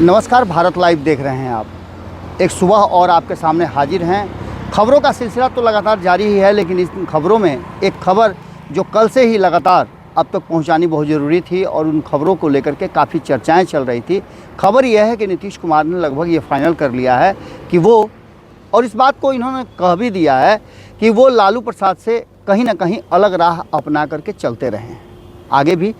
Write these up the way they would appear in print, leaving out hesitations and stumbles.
नमस्कार, भारत लाइव देख रहे हैं आप। एक सुबह और आपके सामने हाजिर हैं। खबरों का सिलसिला तो लगातार जारी ही है, लेकिन इस खबरों में एक खबर जो कल से ही लगातार अब तक पहुंचानी बहुत ज़रूरी थी और उन खबरों को लेकर के काफ़ी चर्चाएं चल रही थी। खबर यह है कि नीतीश कुमार ने लगभग ये फाइनल कर लिया है कि वो, और इस बात को इन्होंने कह भी दिया है कि वो लालू प्रसाद से कहीं ना कहीं अलग राह अपना करके चलते रहे हैं। आगे भी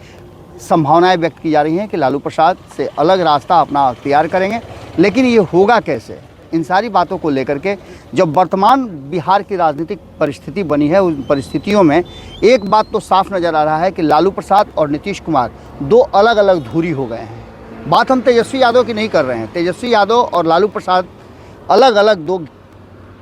संभावनाएं व्यक्त की जा रही हैं कि लालू प्रसाद से अलग रास्ता अपना अख्तियार करेंगे, लेकिन ये होगा कैसे? इन सारी बातों को लेकर के जब वर्तमान बिहार की राजनीतिक परिस्थिति बनी है, उन परिस्थितियों में एक बात तो साफ नज़र आ रहा है कि लालू प्रसाद और नीतीश कुमार दो अलग अलग धुरी हो गए हैं। बात हम तेजस्वी यादव की नहीं कर रहे हैं। तेजस्वी यादव और लालू प्रसाद अलग अलग दो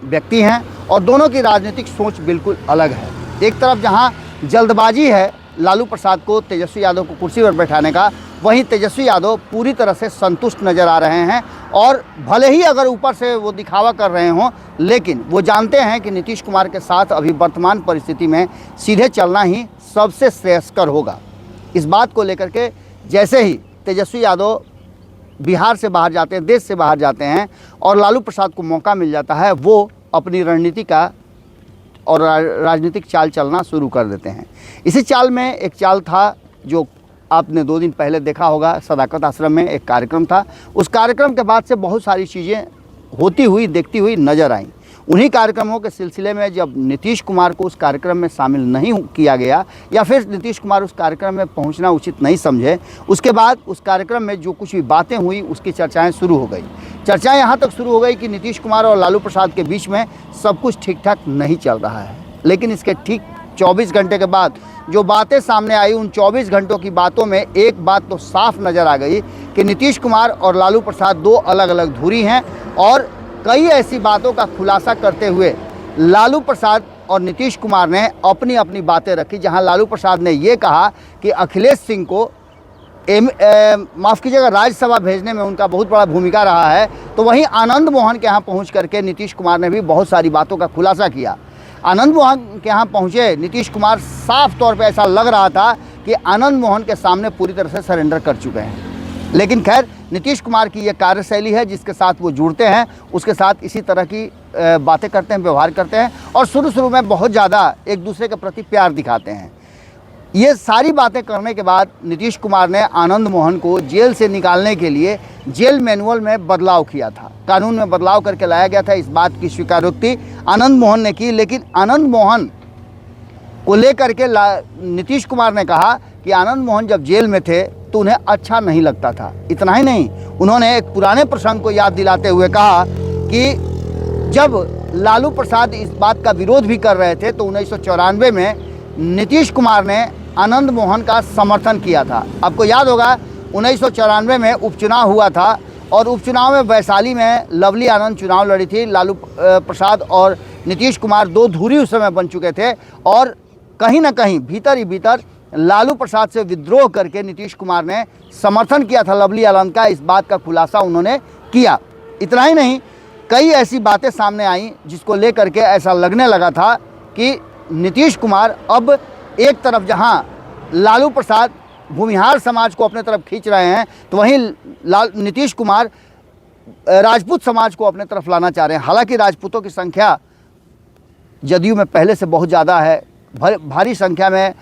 व्यक्ति हैं और दोनों की राजनीतिक सोच बिल्कुल अलग है। एक तरफ जहाँ जल्दबाजी है लालू प्रसाद को, तेजस्वी यादव को कुर्सी पर बैठाने का, वहीं तेजस्वी यादव पूरी तरह से संतुष्ट नज़र आ रहे हैं और भले ही अगर ऊपर से वो दिखावा कर रहे हों, लेकिन वो जानते हैं कि नीतीश कुमार के साथ अभी वर्तमान परिस्थिति में सीधे चलना ही सबसे श्रेयस्कर होगा। इस बात को लेकर के जैसे ही तेजस्वी यादव बिहार से बाहर जाते हैं, देश से बाहर जाते हैं और लालू प्रसाद को मौका मिल जाता है, वो अपनी रणनीति का और राजनीतिक चाल चलना शुरू कर देते हैं। इसी चाल में एक चाल था जो आपने 2 दिन पहले देखा होगा। सदाकत आश्रम में एक कार्यक्रम था। उस कार्यक्रम के बाद से बहुत सारी चीज़ें होती हुई देखती हुई नज़र आईं। उन्हीं कार्यक्रमों के सिलसिले में जब नीतीश कुमार को उस कार्यक्रम में शामिल नहीं किया गया या फिर नीतीश कुमार उस कार्यक्रम में पहुंचना उचित नहीं समझे, उसके बाद उस कार्यक्रम में जो कुछ भी बातें हुई उसकी चर्चाएं शुरू हो गई। चर्चाएं यहाँ तक शुरू हो गई कि नीतीश कुमार और लालू प्रसाद के बीच में सब कुछ ठीक ठाक नहीं चल रहा है। लेकिन इसके ठीक 24 घंटे के बाद जो बातें सामने आई, उन 24 घंटों की बातों में एक बात तो साफ नज़र आ गई कि नीतीश कुमार और लालू प्रसाद दो अलग अलग धुरी हैं। और कई ऐसी बातों का खुलासा करते हुए लालू प्रसाद और नीतीश कुमार ने अपनी अपनी बातें रखी। जहां लालू प्रसाद ने ये कहा कि अखिलेश सिंह को माफ़ कीजिएगा, राज्यसभा भेजने में उनका बहुत बड़ा भूमिका रहा है, तो वहीं आनंद मोहन के यहाँ पहुँच करके नीतीश कुमार ने भी बहुत सारी बातों का खुलासा किया। आनंद मोहन के यहाँ पहुँचे नीतीश कुमार, साफ तौर पर ऐसा लग रहा था कि आनंद मोहन के सामने पूरी तरह से सरेंडर कर चुके हैं। लेकिन खैर, नीतीश कुमार की ये कार्यशैली है जिसके साथ वो जुड़ते हैं, उसके साथ इसी तरह की बातें करते हैं, व्यवहार करते हैं और शुरू में बहुत ज़्यादा एक दूसरे के प्रति प्यार दिखाते हैं। ये सारी बातें करने के बाद नीतीश कुमार ने आनंद मोहन को जेल से निकालने के लिए जेल मैनुअल में बदलाव किया था, कानून में बदलाव करके लाया गया था। इस बात की स्वीकारोक्ति आनंद मोहन ने की, लेकिन आनंद मोहन को लेकर के नीतीश कुमार ने कहा कि आनंद मोहन जब जेल में थे तो उन्हें अच्छा नहीं लगता था। इतना ही नहीं, उन्होंने एक पुराने प्रसंग को याद दिलाते हुए कहा कि जब लालू प्रसाद इस बात का विरोध भी कर रहे थे तो 1994 में नीतीश कुमार ने आनंद मोहन का समर्थन किया था। आपको याद होगा 1994 में उपचुनाव हुआ था और उपचुनाव में वैशाली में लवली आनंद चुनाव लड़ी थी। लालू प्रसाद और नीतीश कुमार दो धुरी उस समय बन चुके थे और कहीं ना कहीं भीतर ही भीतर लालू प्रसाद से विद्रोह करके नीतीश कुमार ने समर्थन किया था लवली आनंद का। इस बात का खुलासा उन्होंने किया। इतना ही नहीं, कई ऐसी बातें सामने आई जिसको लेकर के ऐसा लगने लगा था कि नीतीश कुमार अब एक तरफ जहां लालू प्रसाद भूमिहार समाज को अपने तरफ खींच रहे हैं, तो वहीं नीतीश कुमार राजपूत समाज को अपने तरफ लाना चाह रहे हैं। हालांकि राजपूतों की संख्या जदयू में पहले से बहुत ज़्यादा है, भारी संख्या में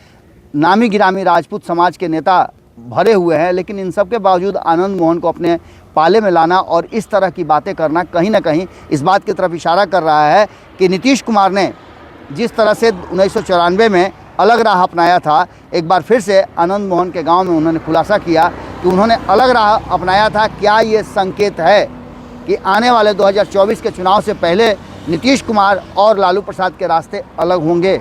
नामी गिरामी राजपूत समाज के नेता भरे हुए हैं, लेकिन इन सब के बावजूद आनंद मोहन को अपने पाले में लाना और इस तरह की बातें करना कहीं ना कहीं इस बात की तरफ इशारा कर रहा है कि नीतीश कुमार ने जिस तरह से 1994 में अलग राह अपनाया था, एक बार फिर से आनंद मोहन के गांव में उन्होंने खुलासा किया कि उन्होंने अलग राह अपनाया था। क्या ये संकेत है कि आने वाले 2024 के चुनाव से पहले नीतीश कुमार और लालू प्रसाद के रास्ते अलग होंगे?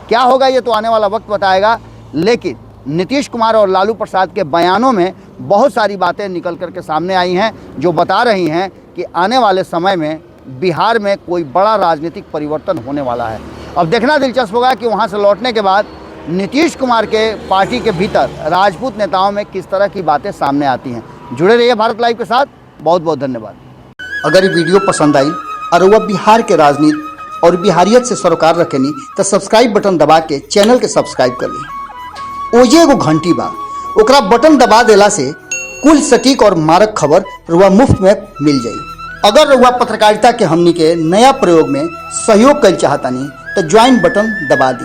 क्या होगा ये तो आने वाला वक्त बताएगा। लेकिन नीतीश कुमार और लालू प्रसाद के बयानों में बहुत सारी बातें निकल करके सामने आई हैं जो बता रही हैं कि आने वाले समय में बिहार में कोई बड़ा राजनीतिक परिवर्तन होने वाला है। अब देखना दिलचस्प होगा कि वहां से लौटने के बाद नीतीश कुमार के पार्टी के भीतर राजपूत नेताओं में किस तरह की बातें सामने आती हैं। जुड़े रहिए भारत लाइव के साथ। बहुत बहुत धन्यवाद। अगर ये वीडियो पसंद आई और वह बिहार के राजनीति और बिहारियत से सरोकार रखेनी तो सब्सक्राइब बटन दबा के चैनल के सब्सक्राइब कर ली। ओजे एगो घंटी बा, ओकरा बटन दबा देला से कुल सटीक और मारक खबर रुआ मुफ्त में मिल जाई। अगर रुआ पत्रकारिता के हमनी के नया प्रयोग में सहयोग कर चाहतानी तो ज्वाइन बटन दबा दी।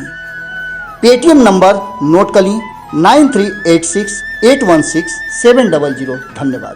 पेटीएम नंबर नोट कर ली 9386816700। धन्यवाद।